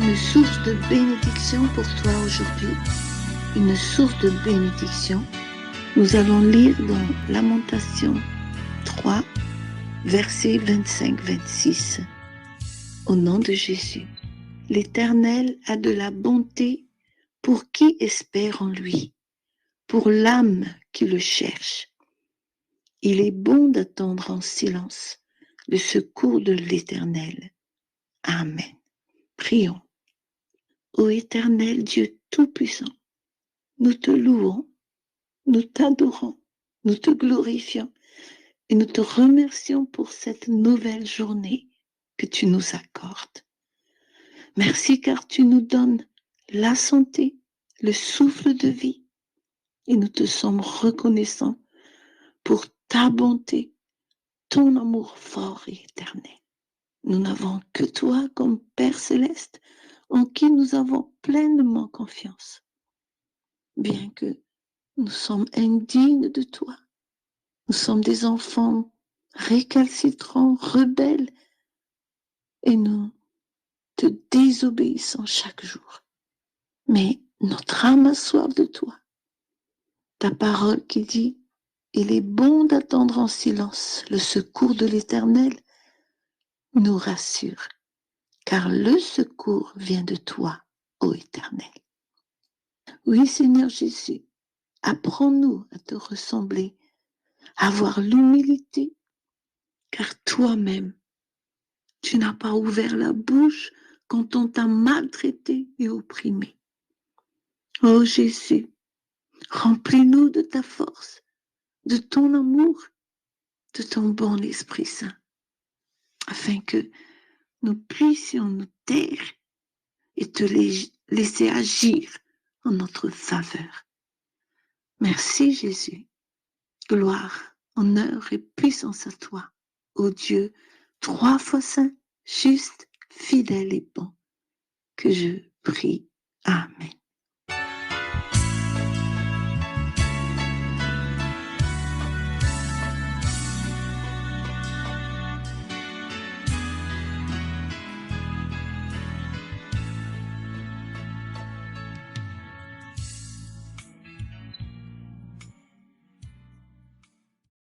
une source de bénédiction pour toi aujourd'hui, une source de bénédiction. Nous allons lire dans Lamentation 3, versets 25-26. Au nom de Jésus, l'Éternel a de la bonté pour qui espère en lui, pour l'âme qui le cherche. Il est bon d'attendre en silence le secours de l'Éternel. Amen. Prions. Ô Éternel Dieu Tout-Puissant, nous te louons, nous t'adorons, nous te glorifions et nous te remercions pour cette nouvelle journée que tu nous accordes. Merci car tu nous donnes la santé, le souffle de vie et nous te sommes reconnaissants pour ta bonté, ton amour fort et éternel. Nous n'avons que toi comme Père céleste en qui nous avons pleinement confiance. Bien que nous sommes indignes de toi, nous sommes des enfants récalcitrants, rebelles, et nous te désobéissons chaque jour. Mais notre âme a soif de toi. Ta parole qui dit, il est bon d'attendre en silence le secours de l'Éternel, nous rassure, car le secours vient de toi, ô Éternel. Oui, Seigneur Jésus, apprends-nous à te ressembler, à avoir l'humilité, car toi-même, tu n'as pas ouvert la bouche quand on t'a maltraité et opprimé. Ô Jésus, remplis-nous de ta force, de ton amour, de ton bon Esprit Saint, afin que nous puissions nous taire et te laisser agir en notre faveur. Merci Jésus. Gloire, honneur et puissance à toi, ô Dieu, 3 fois saint, juste, fidèle et bon, que je prie. Amen.